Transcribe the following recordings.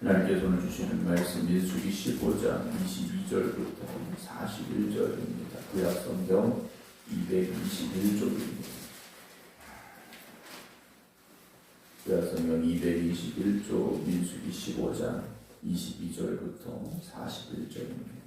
하나님께서 오늘 주시는 말씀 민수기 15장 22절부터 41절입니다. 구약성경 221쪽입니다. 구약성경 221쪽 민수기 15장 22절부터 41절입니다.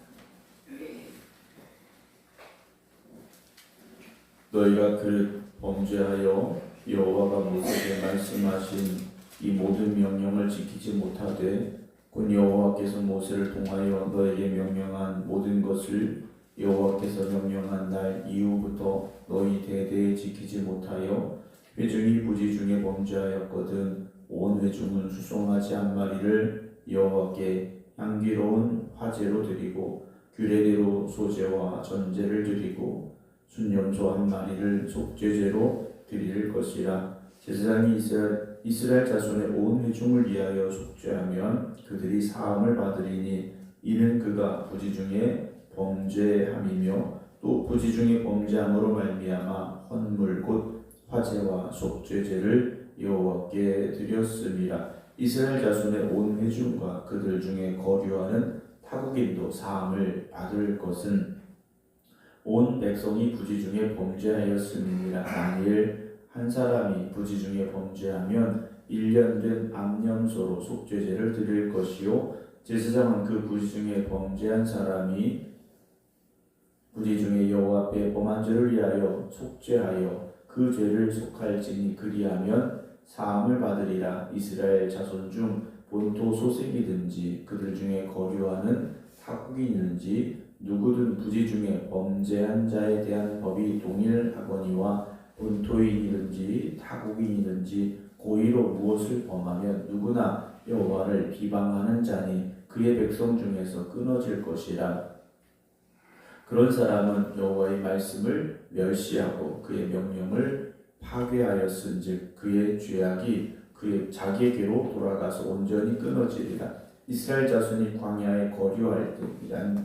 너희가 그릇 범죄하여 여호와가 모세에게 말씀하신 이 모든 명령을 지키지 못하되 곧 여호와께서 모세를 통하여 너에게 명령한 모든 것을 여호와께서 명령한 날 이후부터 너희 대대에 지키지 못하여 회중이 부지 중에 범죄하였거든 온 회중은 수송아지 한 마리를 여호와께 향기로운 화제로 드리고 규례대로 소제와 전제를 드리고 순염소 한 마리를 속죄제로 드릴 것이라. 제사장이 이스라엘 자손의 온 회중을 위하여 속죄하면 그들이 사함을 받으리니 이는 그가 부지 중에 범죄함이며 또 부지 중에 범죄함으로 말미암아 헌물 곧 화제와 속죄제를 여호와께 드렸음이라. 이스라엘 자손의 온 회중과 그들 중에 거류하는 타국인도 사함을 받을 것은 온 백성이 부지 중에 범죄하였음이니라. 만일 한 사람이 부지 중에 범죄하면 1년 된 암염소로 속죄제를 드릴 것이요 제사장은 그 부지 중에 범죄한 사람이 부지 중에 여호와 앞에 범한 죄를 위하여 속죄하여 그 죄를 속할지니 그리하면 사함을 받으리라. 이스라엘 자손 중 본토 소생이든지 그들 중에 거류하는 타국인이든지 누구든 부지 중에 범죄한 자에 대한 법이 동일하거니와 본토인이든지 타국인이든지 고의로 무엇을 범하면 누구나 여호와를 비방하는 자니 그의 백성 중에서 끊어질 것이라. 그런 사람은 여호와의 말씀을 멸시하고 그의 명령을 파괴하였은즉 그의 죄악이 그의 자기에게로 돌아가서 온전히 끊어지리라. 이스라엘 자손이 광야에 거류할 때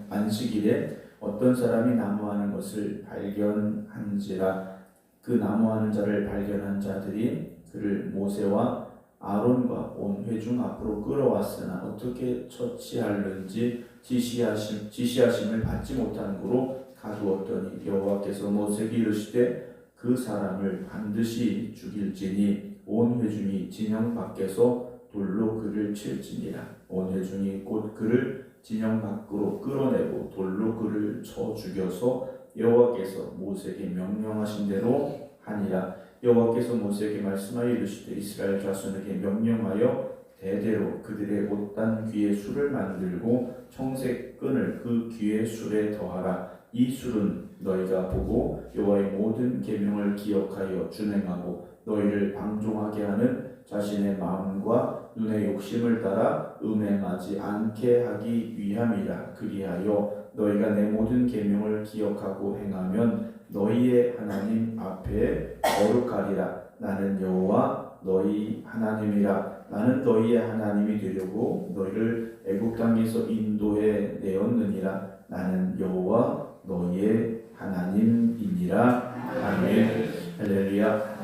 안식일에 어떤 사람이 나무하는 것을 발견한지라. 그 나무하는 자를 발견한 자들이 그를 모세와 아론과 온 회중 앞으로 끌어왔으나 어떻게 처치하는지 지시하심을 받지 못한 고로 가두었더니 여호와께서 모세에게 이르시되 그 사람을 반드시 죽일지니 온 회중이 진영 밖에서 돌로 그를 칠지니라. 온 회중이 곧 그를 진영 밖으로 끌어내고 돌로 그를 쳐 죽여서 여호와께서 모세에게 명령하신 대로 하니라. 여호와께서 모세에게 말씀하여 이르시되 이스라엘 자손에게 명령하여 대대로 그들의 못단 귀의 술을 만들고 청색 끈을 그 귀의 술에 더하라. 이 술은 너희가 보고 여호와의 모든 계명을 기억하여 준행하고 너희를 방종하게 하는 자신의 마음과 눈의 욕심을 따라 음행하지 않게 하기 위함이라. 그리하여 너희가 내 모든 계명을 기억하고 행하면 너희의 하나님 앞에 거룩하리라. 나는 여호와 너희 하나님이라. 나는 너희의 하나님이 되려고 너희를 애굽 땅에서 인도해 내었느니라. 나는 여호와 너희의 하나님이니라. 아멘. 할렐루야.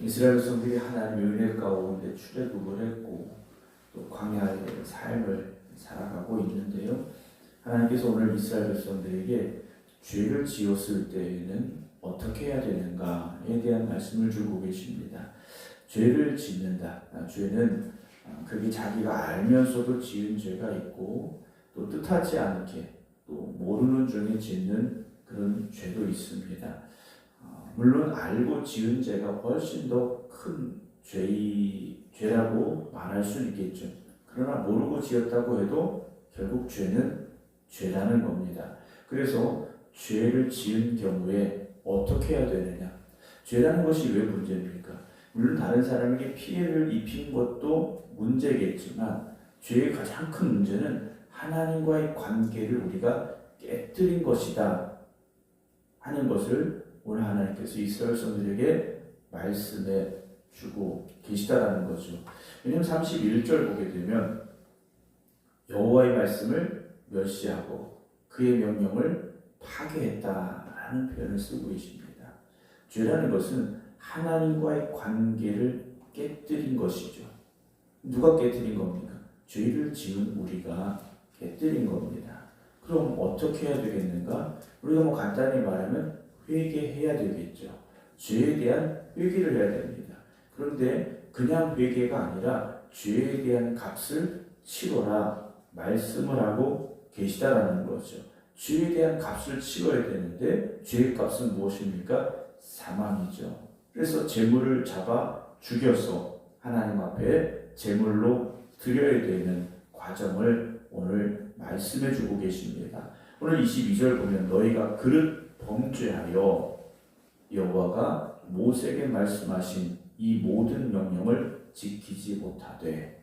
이스라엘 백성들이 하나님의 은혜 가운데 출애굽을 했고 또 광야의 삶을 살아가고 있는데요. 하나님께서 오늘 이스라엘 백성들에게 죄를 지었을 때에는 어떻게 해야 되는가에 대한 말씀을 주고 계십니다. 죄를 짓는다. 죄는 그게 자기가 알면서도 지은 죄가 있고 또 뜻하지 않게 또 모르는 중에 짓는 그런 죄도 있습니다. 물론 알고 지은 죄가 훨씬 더 큰 죄라고 말할 수 있겠죠. 그러나 모르고 지었다고 해도 결국 죄는 죄라는 겁니다. 그래서 죄를 지은 경우에 어떻게 해야 되느냐? 죄라는 것이 왜 문제입니까? 물론 다른 사람에게 피해를 입힌 것도 문제겠지만 죄의 가장 큰 문제는 하나님과의 관계를 우리가 깨뜨린 것이다 하는 것을 오늘 하나님께서 이스라엘 백성들에게 말씀해 주고 계시다라는 거죠. 왜냐하면 31절 보게 되면 여호와의 말씀을 멸시하고 그의 명령을 파괴했다라는 표현을 쓰고 계십니다. 죄라는 것은 하나님과의 관계를 깨뜨린 것이죠. 누가 깨뜨린 겁니까? 죄를 지은 우리가 깨뜨린 겁니다. 그럼 어떻게 해야 되겠는가? 우리가 뭐 간단히 말하면 회개해야 되겠죠. 죄에 대한 회개를 해야 됩니다. 그런데 그냥 회개가 아니라 죄에 대한 값을 치러라 말씀을 하고 계시다라는 거죠. 죄에 대한 값을 치러야 되는데 죄의 값은 무엇입니까? 사망이죠. 그래서 제물을 잡아 죽여서 하나님 앞에 제물로 드려야 되는 과정을 오늘 말씀해 주고 계십니다. 오늘 22절 보면 너희가 그릇 범죄하여 여호와가 모세에게 말씀하신 이 모든 명령을 지키지 못하되,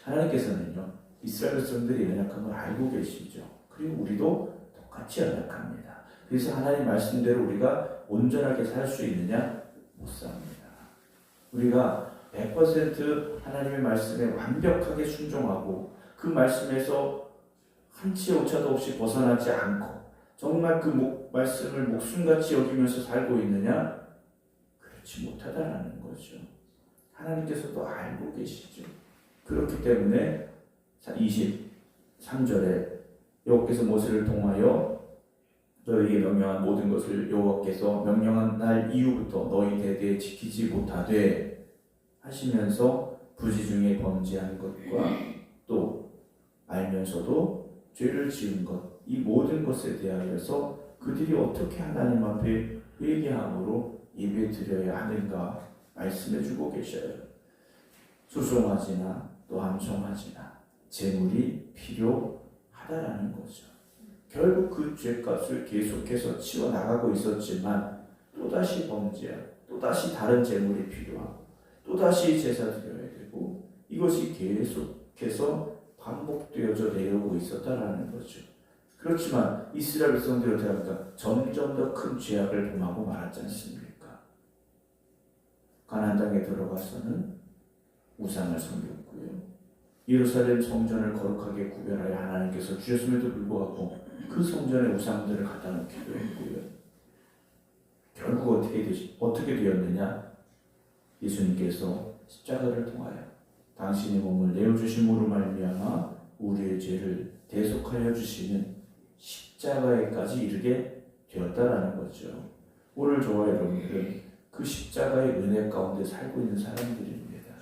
하나님께서는요 이스라엘 백성들이 연약함을 알고 계시죠. 그리고 우리도 똑같이 연약합니다. 그래서 하나님 말씀대로 우리가 온전하게 살 수 있느냐? 못 삽니다. 우리가 100% 하나님의 말씀에 완벽하게 순종하고 그 말씀에서 한치 오차도 없이 벗어나지 않고 정말 그 말씀을 목숨같이 여기면서 살고 있느냐? 그렇지 못하다라는 거죠. 하나님께서도 알고 계시죠. 그렇기 때문에 23절에 여호와께서 모세를 통하여 너희에게 명령한 모든 것을 여호와께서 명령한 날 이후부터 너희 대대에 지키지 못하되 하시면서 부지 중에 범죄한 것과 또 알면서도 죄를 지은 것, 이 모든 것에 대하여서 그들이 어떻게 하나님 앞에 회개함으로 예배 드려야 하는가 말씀해 주고 계셔요. 수송아지나 또 암송아지나 제물이 필요하다라는 거죠. 결국 그 죄값을 계속해서 치워나가고 있었지만 또다시 범죄하고 또다시 다른 제물이 필요하고 또다시 제사 드려야 되고 이것이 계속해서 반복되어져 내려오고 있었다라는 거죠. 그렇지만 이스라엘 백성들이 어떻게 합니까? 점점 더 큰 죄악을 범하고 말았지 않습니까? 가나안 땅에 들어가서는 우상을 섬겼고요. 예루살렘 성전을 거룩하게 구별하여 하나님께서 주셨음에도 불구하고 그 성전에 우상들을 갖다 놓기도 했고요. 결국 어떻게 되었느냐? 예수님께서 십자가를 통하여 당신의 몸을 내어주심으로 말미암아 우리의 죄를 대속하여 주시는 십자가에까지 이르게 되었다라는 거죠. 오늘 저와 여러분들은 그 십자가의 은혜 가운데 살고 있는 사람들입니다.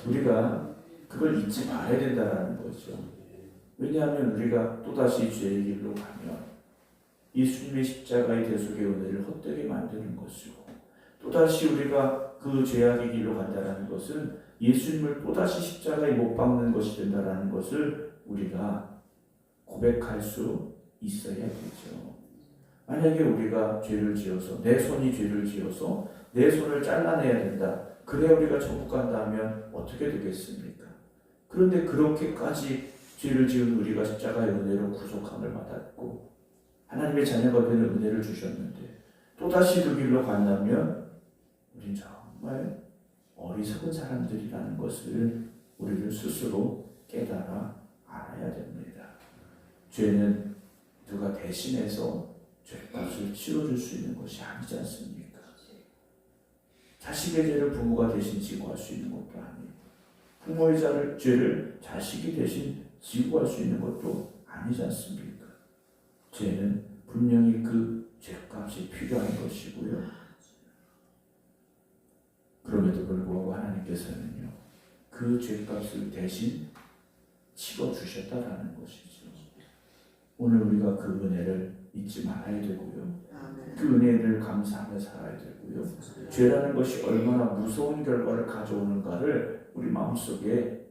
우리가 그걸 잊지 말아야 된다는 거죠. 왜냐하면 우리가 또다시 죄의 길로 가면 예수님의 십자가의 대속의 은혜를 헛되게 만드는 것이고 또다시 우리가 그 죄악의 길로 간다는 것은 예수님을 또다시 십자가에 못 박는 것이 된다는 것을 우리가 고백할 수 있어야 되죠. 만약에 우리가 죄를 지어서 내 손이 죄를 지어서 내 손을 잘라내야 된다. 그래야 우리가 천국 간다 하면 어떻게 되겠습니까? 그런데 그렇게까지 죄를 지은 우리가 십자가의 은혜로 구속함을 받았고 하나님의 자녀가 되는 은혜를 주셨는데 또다시 그 길로 간다면 우린 정말 어리석은 사람들이라는 것을 우리를 스스로 깨달아 알아야 됩니다. 죄는 누가 대신해서 죄값을 치러줄 수 있는 것이 아니지 않습니까? 자식의 죄를 부모가 대신 지고 할 수 있는 것도 아니고 부모의 죄를 자식이 대신 지고 할 수 있는 것도 아니지 않습니까? 죄는 분명히 그 죄값이 필요한 것이고요. 그럼에도 불구하고 하나님께서는요 그 죄값을 대신 치러주셨다라는 것이죠. 오늘 우리가 그 은혜를 잊지 말아야 되고요. 그 은혜를 감사하며 살아야 되고요. 죄라는 것이 얼마나 무서운 결과를 가져오는가를 우리 마음속에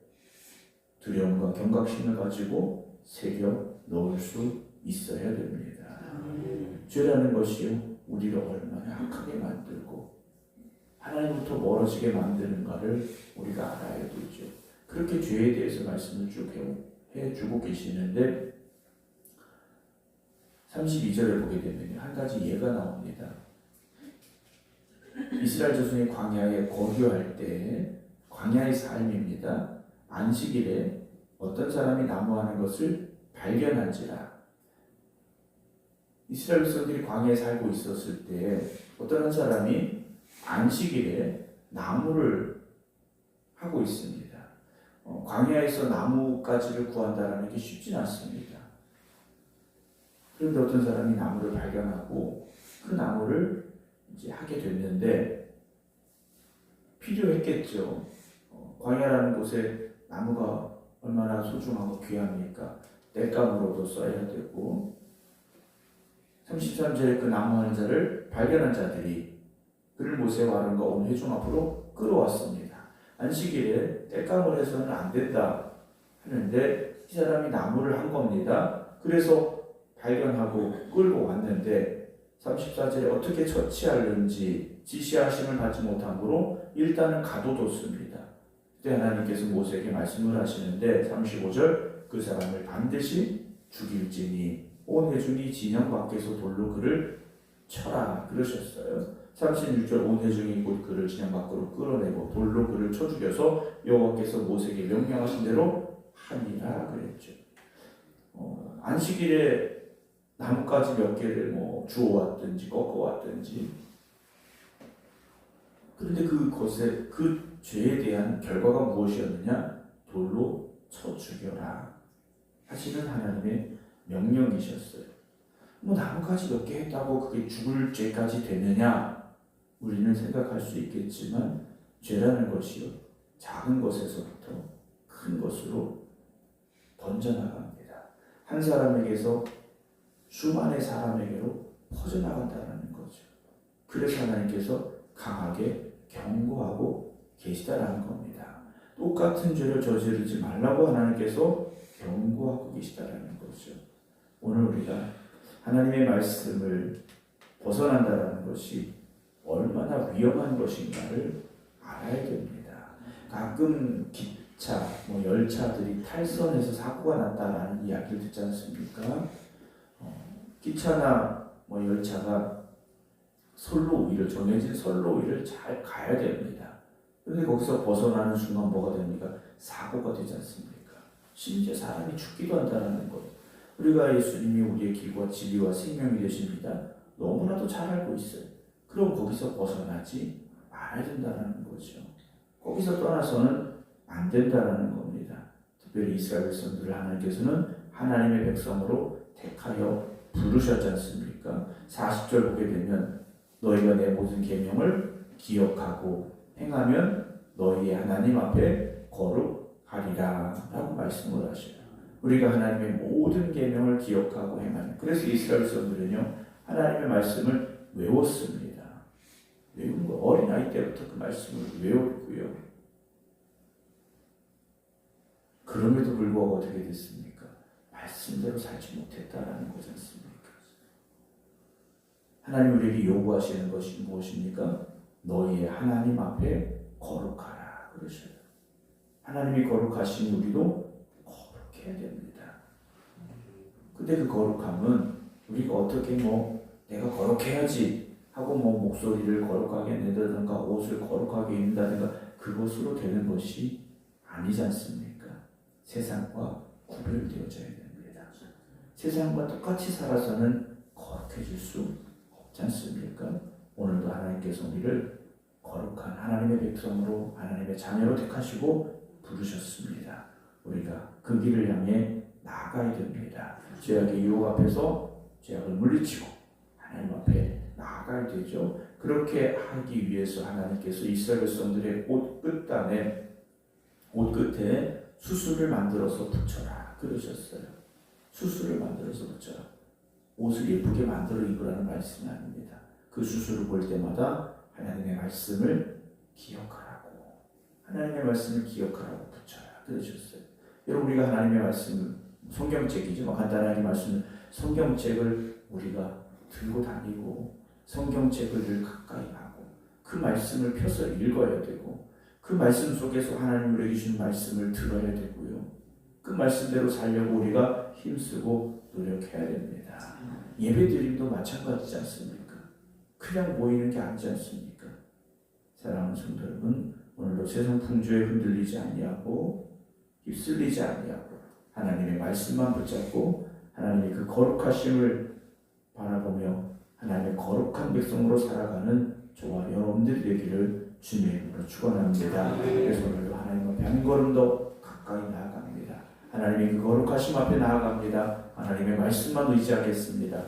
두려움과 경각심을 가지고 새겨 넣을 수 있어야 됩니다. 죄라는 것이 우리를 얼마나 악하게 만들고 하나님부터 멀어지게 만드는가를 우리가 알아야 되죠. 그렇게 죄에 대해서 말씀을 쭉 해주고 계시는데 32절에 보게 되면 한 가지 예가 나옵니다. 이스라엘 자손이 광야에 거류할 때 광야의 삶입니다. 안식일에 어떤 사람이 나무하는 것을 발견한지라. 이스라엘 백성들이 광야에 살고 있었을 때 어떤 한 사람이 안식일에 나무를 하고 있습니다. 광야에서 나뭇가지를 구한다라는 게 쉽진 않습니다. 그런데 어떤 사람이 나무를 발견하고 그 나무를 이제 하게 됐는데 필요했겠죠. 광야라는 곳에 나무가 얼마나 소중하고 귀합니까? 땔감으로도 써야 되고 33절에 그 나무 한 자를 발견한 자들이 그를 모세와 아론과 온 회중 앞으로 끌어왔습니다. 안식일에 땔감을 해서는 안 된다 하는데 이 사람이 나무를 한 겁니다. 그래서 발견하고 끌고 왔는데 34절에 어떻게 처치하는지 지시하심을 받지 못함으로 일단은 가둬뒀습니다. 그때 하나님께서 모세에게 말씀을 하시는데 35절 그 사람을 반드시 죽일지니 온 회중이 진영 밖에서 돌로 그를 쳐라 그러셨어요. 36절 온 회중이 곧 그를 진영 밖으로 끌어내고 돌로 그를 쳐 죽여서 여호와께서 모세에게 명령하신 대로 하니라 그랬죠. 안식일에 나뭇가지 몇 개를 주워왔든지 꺾어왔든지 그런데 그것에 그 죄에 대한 결과가 무엇이었느냐? 돌로 쳐 죽여라 하시는 하나님의 명령이셨어요. 나뭇가지 몇 개 했다고 그게 죽을 죄까지 되느냐? 우리는 생각할 수 있겠지만 죄라는 것이요 작은 것에서부터 큰 것으로 번져나갑니다. 한 사람에게서 수많은 사람에게로 퍼져나간다는 거죠. 그래서 하나님께서 강하게 경고하고 계시다라는 겁니다. 똑같은 죄를 저지르지 말라고 하나님께서 경고하고 계시다라는 거죠. 오늘 우리가 하나님의 말씀을 벗어난다라는 것이 얼마나 위험한 것인가를 알아야 됩니다. 가끔 기차, 열차들이 탈선해서 사고가 났다라는 이야기를 듣지 않습니까? 기차나 열차가 선로 위를 정해진 선로 위를 잘 가야 됩니다. 그런데 거기서 벗어나는 순간 뭐가 됩니까? 사고가 되지 않습니까? 심지어 사람이 죽기도 한다는 것. 우리가 예수님이 우리의 길과 진리와 생명이 되십니다. 너무나도 잘 알고 있어요. 그럼 거기서 벗어나지 말아야 된다는 거죠. 거기서 떠나서는 안 된다는 겁니다. 특별히 이스라엘 백성들을 하나님께서는 하나님의 백성으로 택하여 부르셨지 않습니까? 40절 보게 되면 너희가 내 모든 계명을 기억하고 행하면 너희의 하나님 앞에 거룩하리라 라고 말씀을 하셔요. 우리가 하나님의 모든 계명을 기억하고 행하는, 그래서 이스라엘 백성들은요 하나님의 말씀을 외웠습니다. 외운 거 어린아이 때부터 그 말씀을 외웠고요. 그럼에도 불구하고 어떻게 됐습니까? 말씀대로 살지 못했다라는 거지 않습니까? 하나님 우리에게 요구하시는 것이 무엇입니까? 너희의 하나님 앞에 거룩하라 그러셔요. 하나님이 거룩하신 우리도 거룩해야 됩니다. 근데 그 거룩함은 우리가 어떻게 내가 거룩해야지 하고 목소리를 거룩하게 낸다든가 옷을 거룩하게 입는다든가 그것으로 되는 것이 아니지 않습니까? 세상과 구별되어져야 됩니다. 세상과 똑같이 살아서는 거룩해질 수 없지 않습니까? 오늘도 하나님께서 우리를 거룩한 하나님의 백성으로 하나님의 자녀로 택하시고 부르셨습니다. 우리가 그 길을 향해 나아가야 됩니다. 죄악의 유혹 앞에서 죄악을 물리치고 하나님 앞에 나아가야 되죠. 그렇게 하기 위해서 하나님께서 이스라엘 백성들의 옷 끝에 수술을 만들어서 붙여라 그러셨어요. 수술을 만들어서 붙여라. 옷을 예쁘게 만들어 입으라는 말씀이 아닙니다. 그 수술을 볼 때마다 하나님의 말씀을 기억하라고, 하나님의 말씀을 기억하라고 붙여라 그러셨어요. 여러분 우리가 하나님의 말씀, 성경책이죠. 간단하게 말씀은 성경책을 우리가 들고 다니고 성경책을 늘 가까이 하고 그 말씀을 펴서 읽어야 되고 그 말씀 속에서 하나님 우리에게 주신 말씀을 들어야 되고요. 그 말씀대로 살려고 우리가 힘쓰고 노력해야 됩니다. 예배드림도 마찬가지지 않습니까? 그냥 모이는 게 아니지 않습니까? 사랑하는 성도 여러분, 오늘도 세상 풍조에 흔들리지 아니하고 휩쓸리지 아니하고 하나님의 말씀만 붙잡고 하나님의 그 거룩하심을 바라보며 하나님의 거룩한 백성으로 살아가는 저와 여러분들이 되기를 주님의 이름으로 축원합니다. 그래서 오늘도 하나님 앞에 한 걸음 더 가까이 가까이 나아갑니다. 하나님의 그 거룩하심 앞에 나아갑니다. 하나님의 말씀만 의지하겠습니다.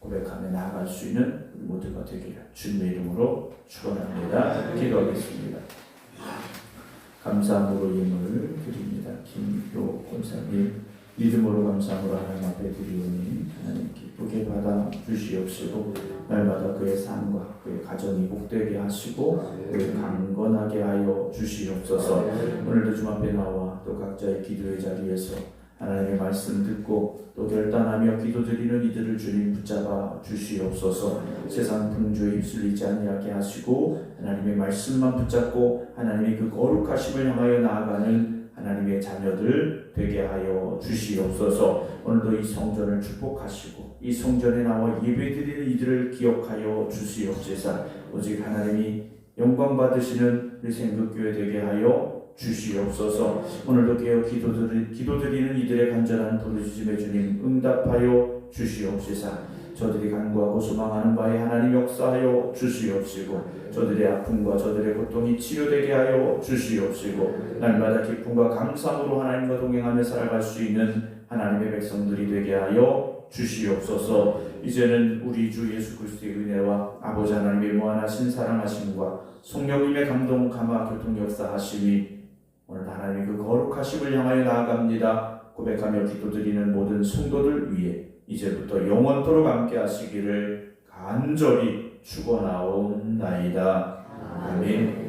고백하며 나아갈 수 있는 우리 모두가 되기를 주님의 이름으로 축원합니다. 기도하겠습니다. 감사함으로 예물을 드립니다. 김효 권사님 믿음으로 감사함으로 하나님 앞에 드리오니 하나님 기쁘게 받아 주시옵시고 날마다 그의 삶과 그의 가정이 복되게 하시고 그를 강건하게 하여 주시옵소서. 오늘도 주 앞에 나와 또 각자의 기도의 자리에서 하나님의 말씀 듣고 또 결단하며 기도드리는 이들을 주님 붙잡아 주시옵소서. 세상 풍조에 휩쓸리지 아니하게 하시고 하나님의 말씀만 붙잡고 하나님의 그 거룩하심을 향하여 나아가는 하나님의 자녀들 되게 하여 주시옵소서. 오늘도 이 성전을 축복하시고 이 성전에 나와 예배드리는 이들을 기억하여 주시옵소서. 오직 하나님이 영광 받으시는 우리 생극교회 되게 하여 주시옵소서. 오늘도 깨어 기도드리는 이들의 간절한 부르짖음에 주님 응답하여 주시옵소서. 저들이 간구하고 소망하는 바에 하나님 역사하여 주시옵시고 저들의 아픔과 저들의 고통이 치료되게 하여 주시옵시고 날마다 기쁨과 감사함으로 하나님과 동행하며 살아갈 수 있는 하나님의 백성들이 되게 하여 주시옵소서. 이제는 우리 주 예수 그리스도의 은혜와 아버지 하나님의 무한하신 사랑하심과 성령님의 감동 감화 교통 역사하심이 오늘 하나님의 그 거룩하심을 향하여 나아갑니다. 고백하며 기도드리는 모든 성도들 위해 이제부터 영원토록 함께 하시기를 간절히 축원하옵나이다. 아멘.